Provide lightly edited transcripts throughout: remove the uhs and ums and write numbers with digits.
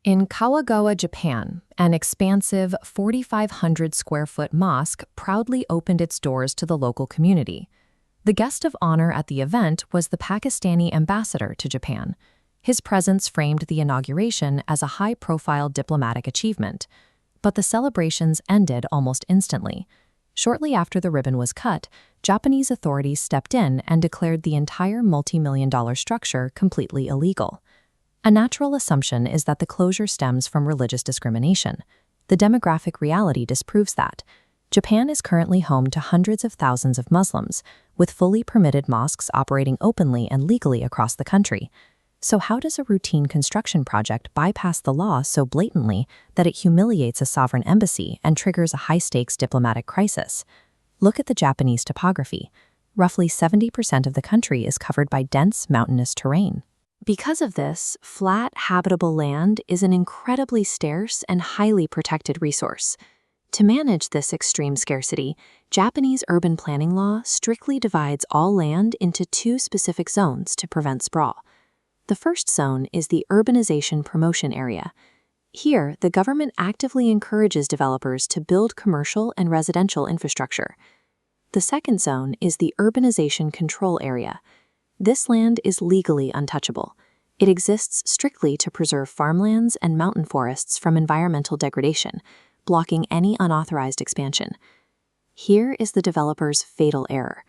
In Kawagoe, Japan, an expansive 4,500 square foot mosque proudly opened its doors to the local community. The guest of honor at the event was the Pakistani Ambassador to Japan. His presence framed the inauguration as a high-profile diplomatic achievement. But the celebrations ended almost instantly. Shortly after the ribbon was cut, Japanese authorities stepped in and declared the entire multi-million-dollar structure completely illegal. A natural assumption is that the closure stems from religious discrimination. The demographic reality disproves that. Japan is currently home to hundreds of thousands of Muslims, with fully permitted mosques operating openly and legally across the country. So how does a routine construction project bypass the law so blatantly that it humiliates a sovereign embassy and triggers a high-stakes diplomatic crisis? Look at the Japanese topography. Roughly 70% of the country is covered by dense mountainous terrain. Because of this, flat, habitable land is an incredibly scarce and highly protected resource. To manage this extreme scarcity, Japanese urban planning law strictly divides all land into two specific zones to prevent sprawl. The first zone is the urbanization promotion area. Here, the government actively encourages developers to build commercial and residential infrastructure. The second zone is the urbanization control area. This land is legally untouchable. It exists strictly to preserve farmlands and mountain forests from environmental degradation, blocking any unauthorized expansion. Here is the developer's fatal error.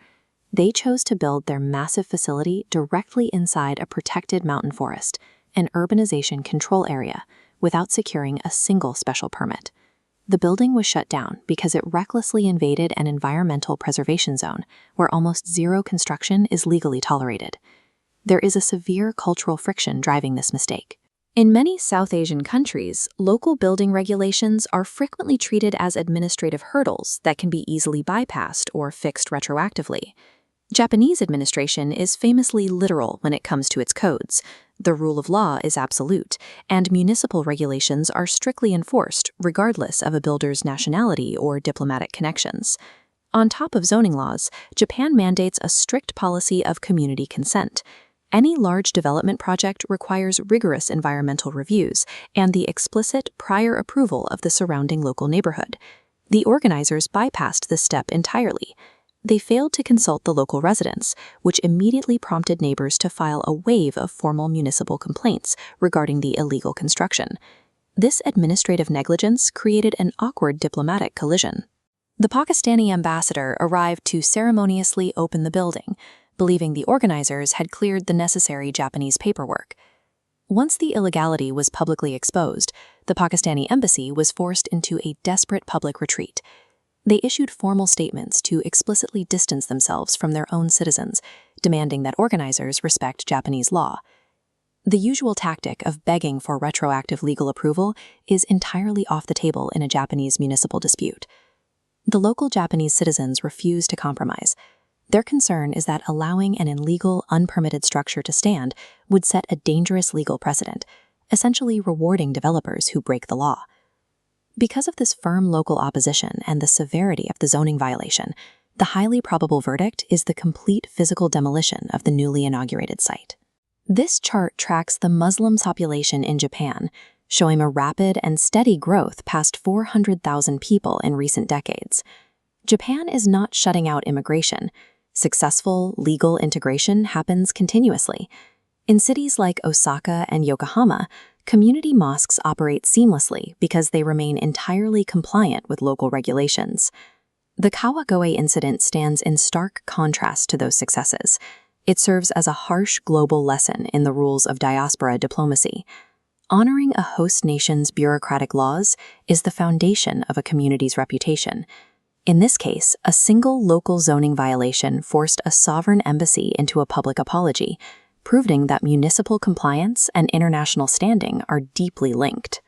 They chose to build their massive facility directly inside a protected mountain forest, an urbanization control area, without securing a single special permit. The building was shut down because it recklessly invaded an environmental preservation zone where almost zero construction is legally tolerated. There is a severe cultural friction driving this mistake. In many South Asian countries, local building regulations are frequently treated as administrative hurdles that can be easily bypassed or fixed retroactively. Japanese administration is famously literal when it comes to its codes. The rule of law is absolute, and municipal regulations are strictly enforced regardless of a builder's nationality or diplomatic connections. On top of zoning laws, Japan mandates a strict policy of community consent. Any large development project requires rigorous environmental reviews and the explicit prior approval of the surrounding local neighborhood. The organizers bypassed this step entirely. They failed to consult the local residents, which immediately prompted neighbors to file a wave of formal municipal complaints regarding the illegal construction. This administrative negligence created an awkward diplomatic collision. The Pakistani ambassador arrived to ceremoniously open the building, believing the organizers had cleared the necessary Japanese paperwork. Once the illegality was publicly exposed, the Pakistani Embassy was forced into a desperate public retreat. They issued formal statements to explicitly distance themselves from their own citizens, demanding that organizers respect Japanese law. The usual tactic of begging for retroactive legal approval is entirely off the table in a Japanese municipal dispute. The local Japanese citizens refuse to compromise. Their concern is that allowing an illegal, unpermitted structure to stand would set a dangerous legal precedent, essentially rewarding developers who break the law. Because of this firm local opposition and the severity of the zoning violation, the highly probable verdict is the complete physical demolition of the newly inaugurated site. This chart tracks the Muslim population in Japan, showing a rapid and steady growth past 400,000 people in recent decades. Japan is not shutting out immigration. Successful, legal integration happens continuously. In cities like Osaka and Yokohama, community mosques operate seamlessly because they remain entirely compliant with local regulations. The Kawagoe incident stands in stark contrast to those successes. It serves as a harsh global lesson in the rules of diaspora diplomacy. Honoring a host nation's bureaucratic laws is the foundation of a community's reputation. In this case, a single local zoning violation forced a sovereign embassy into a public apology, proving that municipal compliance and international standing are deeply linked.